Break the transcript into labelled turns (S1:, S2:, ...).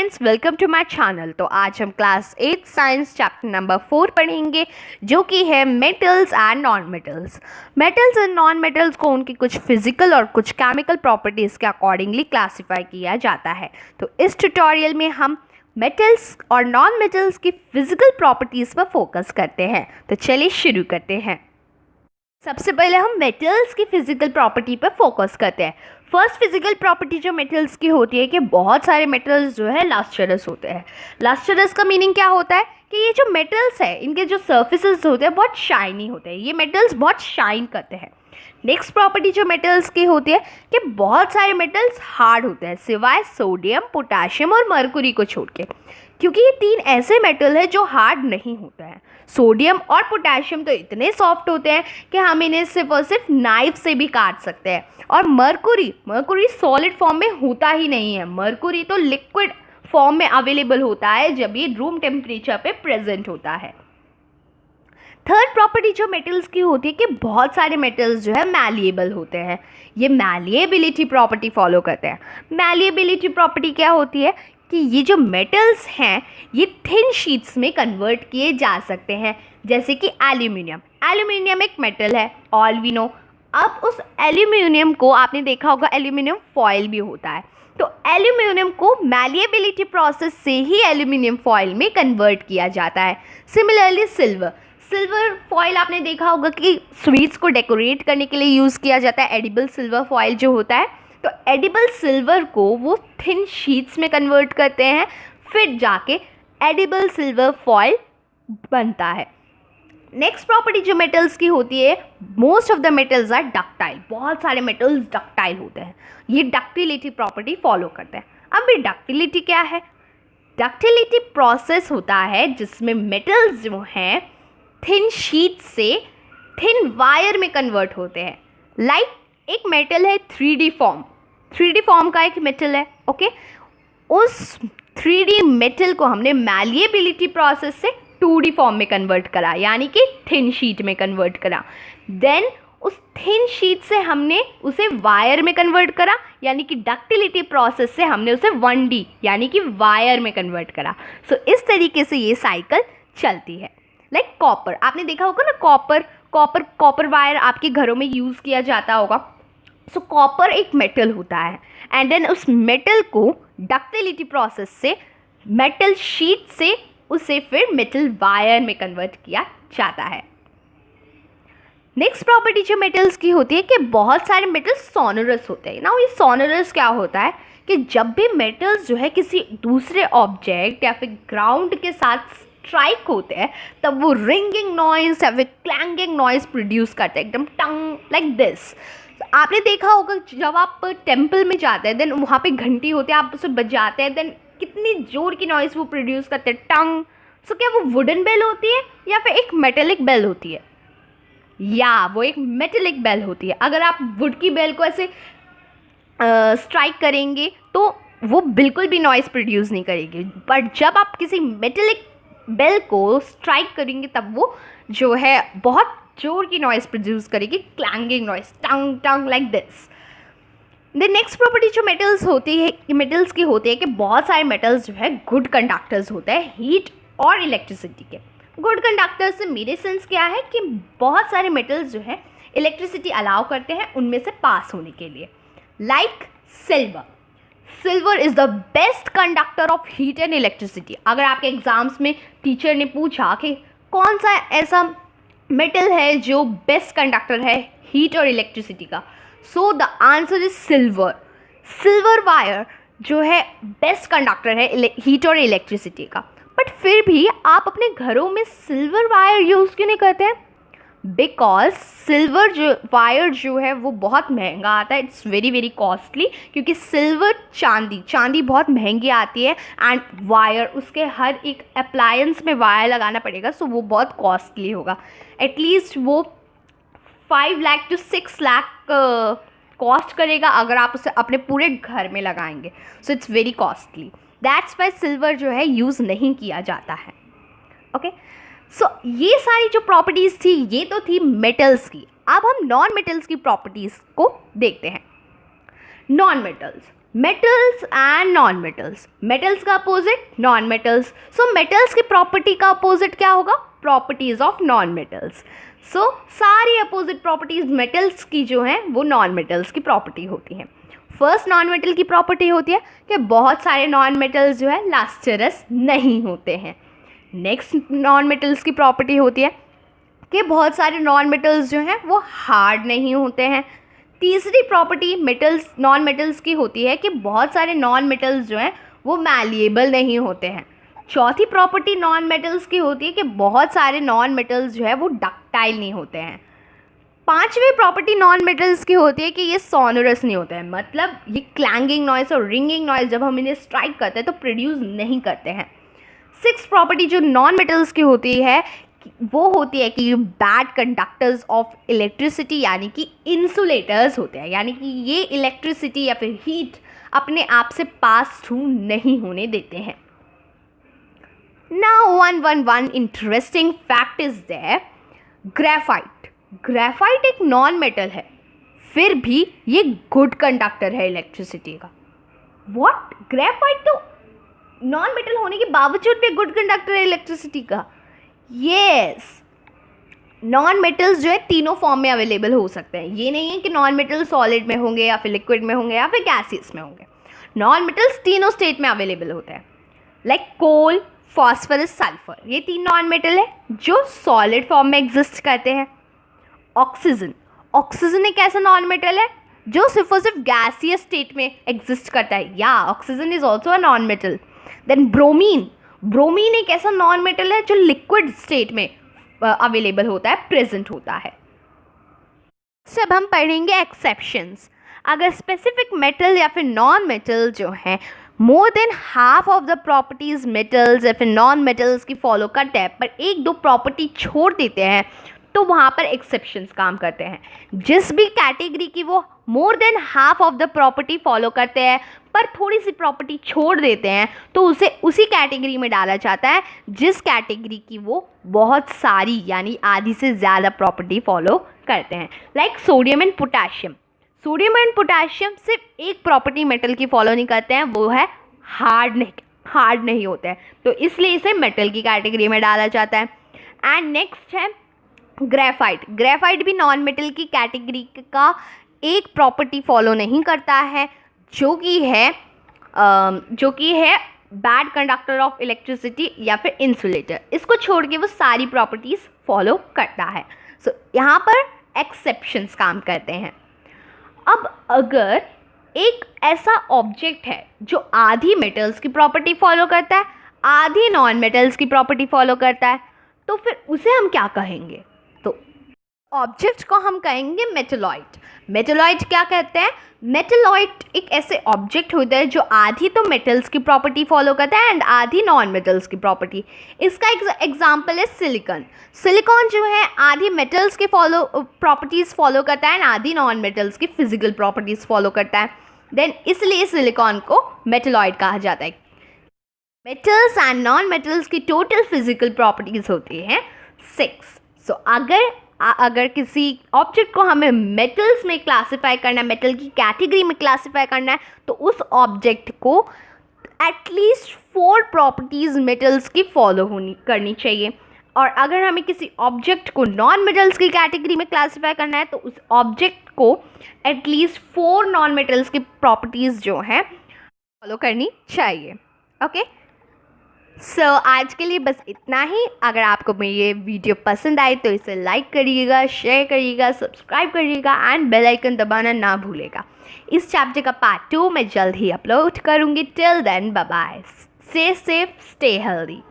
S1: Friends, welcome to my channel. तो आज हम क्लास 8 साइंस चैप्टर नंबर 4 पढ़ेंगे, जो कि है metals and non metals. Metals and non metals को उनकी कुछ फिजिकल और कुछ केमिकल प्रॉपर्टीज़ के अकॉर्डिंगली क्लासीफाई किया जाता है। तो इस ट्यूटोरियल में हम मेटल्स और नॉन मेटल्स की फिजिकल प्रॉपर्टीज़ पर फोकस करते हैं। तो चलिए शुरू करते हैं। सबसे पहले हम मेटल्स की फिजिकल प्रॉपर्टी पर फोकस करते हैं। फर्स्ट फिजिकल प्रॉपर्टी जो मेटल्स की होती है कि बहुत सारे मेटल्स जो है लस्ट्रस होते हैं। लस्ट्रस का मीनिंग क्या होता है कि ये जो मेटल्स है इनके जो सर्फेसेस होते हैं बहुत शाइनी होते हैं, ये मेटल्स बहुत शाइन करते हैं। नेक्स्ट प्रॉपर्टी जो मेटल्स की होती है कि बहुत सारे मेटल्स हार्ड होते हैं सिवाय सोडियम, पोटेशियम और मरकुरी को छोड़ के, क्योंकि ये तीन ऐसे मेटल है जो हार्ड नहीं होते हैं। सोडियम और पोटेशियम तो इतने सॉफ्ट होते हैं कि हम इन्हें सिर्फ और सिर्फ नाइफ से भी काट सकते हैं। और मरकुरी सॉलिड फॉर्म में होता ही नहीं है, मरकुरी तो लिक्विड फॉर्म में अवेलेबल होता है जब ये रूम टेम्परेचर पे प्रेजेंट होता है। थर्ड प्रॉपर्टी जो मेटल्स की होती है कि बहुत सारे मेटल्स जो है मैलिएबल होते हैं, ये मैलिएबिलिटी प्रॉपर्टी फॉलो करते हैं। मैलिएबिलिटी प्रॉपर्टी क्या होती है कि ये जो मेटल्स हैं ये थिन शीट्स में कन्वर्ट किए जा सकते हैं, जैसे कि एल्यूमिनियम एक मेटल है, ऑल वी नो। अब उस एल्यूमिनियम को आपने देखा होगा एल्यूमिनियम फॉयल भी होता है, तो एल्यूमिनियम को मैलिएबिलिटी प्रोसेस से ही एल्यूमिनियम फॉयल में कन्वर्ट किया जाता है। सिमिलरली सिल्वर फॉयल आपने देखा होगा कि स्वीट्स को डेकोरेट करने के लिए यूज़ किया जाता है, एडिबल सिल्वर फॉयल जो होता है। तो एडिबल सिल्वर को वो थिन शीट्स में कन्वर्ट करते हैं, फिर जाके एडिबल सिल्वर फॉयल बनता है। नेक्स्ट प्रॉपर्टी जो मेटल्स की होती है, most of the metals are ductile. बहुत सारे मेटल्स डक्टाइल होते हैं, ये डक्टिलिटी प्रॉपर्टी फॉलो करते हैं। अब ये डक्टिलिटी क्या है? डक्टिलिटी प्रोसेस होता है जिसमें मेटल्स जो हैं थिन शीट से थिन वायर में कन्वर्ट होते हैं। लाइक एक मेटल है 3D फॉर्म का एक मेटल है, ओके। उस 3D मेटल को हमने मैलिएबिलिटी प्रोसेस से 2D फॉर्म में कन्वर्ट करा, यानी कि थिन शीट में कन्वर्ट करा। देन उस थिन शीट से हमने उसे वायर में कन्वर्ट करा, यानी कि डक्टिलिटी प्रोसेस से हमने उसे 1D यानी कि वायर में कन्वर्ट करा। सो इस तरीके से ये साइकिल चलती है। लाइक कॉपर, आपने देखा होगा ना, कॉपर वायर आपके घरों में यूज़ किया जाता होगा। सो कॉपर एक मेटल होता है एंड देन उस मेटल को डक्टिलिटी प्रोसेस से मेटल शीट से उसे फिर मेटल वायर में कन्वर्ट किया जाता है। नेक्स्ट प्रॉपर्टी जो मेटल्स की होती है कि बहुत सारे मेटल्स सोनरस होते हैं ना। ये सोनरस क्या होता है कि जब भी मेटल्स जो है किसी दूसरे ऑब्जेक्ट या फिर ग्राउंड के साथ स्ट्राइक होते हैं तब वो रिंगिंग नॉइज या फिर क्लैंगिंग नॉइज प्रोड्यूस करते हैं, एकदम टंग लाइक दिस। आपने देखा होगा जब आप टेम्पल में जाते हैं देन वहाँ पे घंटी होती है, आप उसे बजाते हैं, देन कितनी जोर की नॉइज़ वो प्रोड्यूस करते हैं, टंग। सो क्या वो वुडन बेल होती है या फिर एक मेटेलिक बेल होती है? या वो एक मेटेलिक बेल होती है। अगर आप वुड की बेल को ऐसे स्ट्राइक करेंगे तो वो बिल्कुल भी नॉइज़ प्रोड्यूस नहीं करेगी, बट जब आप किसी मेटेलिक बेल को स्ट्राइक करेंगे तब वो जो है बहुत जोर की नॉइज़ प्रोड्यूस करेगी, क्लैंगिंग noise, tongue tongue like this. The next property जो मेटल्स की होती है कि बहुत सारे मेटल्स जो है गुड कंडक्टर्स होते हैं हीट और इलेक्ट्रिसिटी के। गुड कंडक्टर से मेरे सेंस क्या है कि बहुत सारे मेटल्स जो है इलेक्ट्रिसिटी अलाउ करते हैं उनमें से पास होने के लिए। Like silver is the best conductor of heat and electricity. अगर आपके एग्जाम्स में टीचर ने पूछा कि कौन सा ऐसा मेटल है जो बेस्ट कंडक्टर है हीट और इलेक्ट्रिसिटी का, so the answer is silver wire जो है बेस्ट कंडक्टर है हीट और इलेक्ट्रिसिटी का। बट फिर भी आप अपने घरों में सिल्वर वायर यूज़ क्यों नहीं करते हैं? बिकॉज सिल्वर जो वायर जो है वो बहुत महंगा आता है, इट्स वेरी कॉस्टली, क्योंकि सिल्वर चांदी बहुत महंगी आती है एंड वायर उसके हर एक अप्लायंस में वायर लगाना पड़ेगा, सो वो बहुत कॉस्टली होगा। एटलीस्ट वो 5 लाख to 6 लाख कॉस्ट करेगा अगर आप उसे अपने पूरे घर में लगाएंगे, so it's very costly. That's why silver जो है यूज़ नहीं किया जाता है, ओके। सो ये सारी जो प्रॉपर्टीज़ थी ये तो थी मेटल्स की। अब हम नॉन मेटल्स की प्रॉपर्टीज़ को देखते हैं। Non metals and non metals, metals का opposite non metals. So metals की प्रॉपर्टी का अपोजिट क्या होगा? Properties of non metals. So सारी अपोजिट प्रॉपर्टीज मेटल्स की जो हैं वो नॉन मेटल्स की प्रॉपर्टी होती हैं। फर्स्ट नॉन मेटल की प्रॉपर्टी होती है कि बहुत सारे नॉन मेटल्स जो है लास्टरस नहीं होते हैं। नेक्स्ट नॉन मेटल्स की प्रॉपर्टी होती है कि बहुत सारे नॉन मेटल्स जो हैं वो हार्ड नहीं होते हैं। तीसरी प्रॉपर्टी मेटल्स नॉन मेटल्स की होती है कि बहुत सारे नॉन मेटल्स जो हैं वो मैलिएबल नहीं होते हैं। चौथी प्रॉपर्टी नॉन मेटल्स की होती है कि बहुत सारे नॉन मेटल्स जो है वो डक्टाइल नहीं होते हैं। पांचवी प्रॉपर्टी नॉन मेटल्स की होती है कि ये सोनोरस नहीं होते हैं, मतलब ये क्लैंगिंग नॉइस और रिंगिंग नॉइस जब हम इन्हें स्ट्राइक करते हैं तो प्रोड्यूस नहीं करते हैं। सिक्स प्रॉपर्टी जो नॉन मेटल्स की होती है वो होती है कि बैड कंडक्टर्स ऑफ इलेक्ट्रिसिटी यानी कि इंसुलेटर्स होते हैं, यानी कि ये इलेक्ट्रिसिटी या फिर हीट अपने आप से पास थ्रू नहीं होने देते हैं। Now one interesting fact is there, graphite एक नॉन मेटल है, फिर भी ये गुड कंडक्टर है इलेक्ट्रिसिटी का। व्हाट? ग्रेफाइट तो नॉन मेटल होने के बावजूद भी गुड कंडक्टर है इलेक्ट्रिसिटी का? यस, नॉन मेटल्स जो है तीनों फॉर्म में अवेलेबल हो सकते हैं। ये नहीं है कि नॉन मेटल सॉलिड में होंगे या फिर लिक्विड में होंगे या फिर गैसियस में होंगे। नॉन मेटल्स तीनों स्टेट में अवेलेबल होते हैं, लाइक कोल, फॉस्फोरस, सल्फर। ये तीन नॉन मेटल है जो सॉलिड फॉर्म में एग्जिस्ट करते हैं। ऑक्सीजन एक ऐसा नॉन मेटल है जो सिर्फ और सिर्फ गैसियस स्टेट में एग्जिस्ट करता है, या oxygen is also a non metal. Then bromine एक ऐसा नॉन मेटल है जो लिक्विड स्टेट में अवेलेबल होता है, प्रेजेंट होता है। जब हम पढ़ेंगे एक्सेप्शंस, अगर स्पेसिफिक मेटल या फिर नॉन मेटल जो हैं more than half of the properties metals या फिर नॉन मेटल्स की फॉलो करते हैं पर एक दो प्रॉपर्टी छोड़ देते हैं तो वहाँ पर एक्सेप्शंस काम करते हैं। जिस भी कैटेगरी की वो more than half of the property follow करते हैं पर थोड़ी सी प्रॉपर्टी छोड़ देते हैं तो उसे उसी कैटेगरी में डाला जाता है जिस कैटेगरी की वो बहुत सारी यानी आधी से ज़्यादा प्रॉपर्टी फॉलो करते हैं। लाइक सोडियम एंड पोटाशियम सिर्फ एक प्रॉपर्टी मेटल की फॉलो नहीं करते हैं, वो है हार्ड नहीं होते हैं, तो इसलिए इसे मेटल की कैटेगरी में डाला जाता है। एंड नेक्स्ट है ग्रेफाइट भी नॉन मेटल की कैटेगरी का एक प्रॉपर्टी फॉलो नहीं करता है जो कि है बैड कंडक्टर ऑफ इलेक्ट्रिसिटी या फिर इंसुलेटर। इसको छोड़ के वो सारी प्रॉपर्टीज़ फॉलो करता है। सो यहाँ पर एक्सेप्शंस काम करते हैं। अब अगर एक ऐसा ऑब्जेक्ट है जो आधी मेटल्स की प्रॉपर्टी फॉलो करता है, आधी नॉन मेटल्स की प्रॉपर्टी फॉलो करता है, तो फिर उसे हम क्या कहेंगे? तो ऑब्जेक्ट को हम कहेंगे मेटलॉइड क्या कहते हैं? मेटलॉइड एक ऐसे ऑब्जेक्ट होता है जो आधी तो मेटल्स की प्रॉपर्टी फॉलो करता है एंड आधी नॉन मेटल्स की प्रॉपर्टी। इसका एग्जांपल है सिलिकॉन जो है आधी मेटल्स के प्रॉपर्टीज़ फॉलो करता है एंड आधी नॉन मेटल्स की फिजिकल प्रॉपर्टीज़ फॉलो करता है। देन इसलिए सिलिकॉन को मेटलॉइड कहा जाता है। मेटल्स एंड नॉन मेटल्स की टोटल फिजिकल प्रॉपर्टीज़ होती हैं 6। सो अगर किसी ऑब्जेक्ट को हमें मेटल्स में क्लासिफाई करना है, मेटल की कैटेगरी में क्लासिफाई करना है, तो उस ऑब्जेक्ट को एटलीस्ट 4 प्रॉपर्टीज़ मेटल्स की फॉलो करनी चाहिए। और अगर हमें किसी ऑब्जेक्ट को नॉन मेटल्स की कैटेगरी में क्लासिफाई करना है तो उस ऑब्जेक्ट को एटलीस्ट 4 नॉन मेटल्स की प्रॉपर्टीज़ जो हैं फॉलो करनी चाहिए। ओके, सो आज के लिए बस इतना ही। अगर आपको मेरी ये वीडियो पसंद आए तो इसे लाइक करिएगा, शेयर करिएगा, सब्सक्राइब करिएगा एंड बेल आइकन दबाना ना भूलेगा। इस चैप्टर का पार्ट 2 मैं जल्द ही अपलोड करूँगी। Till then bye bye, stay safe, stay healthy.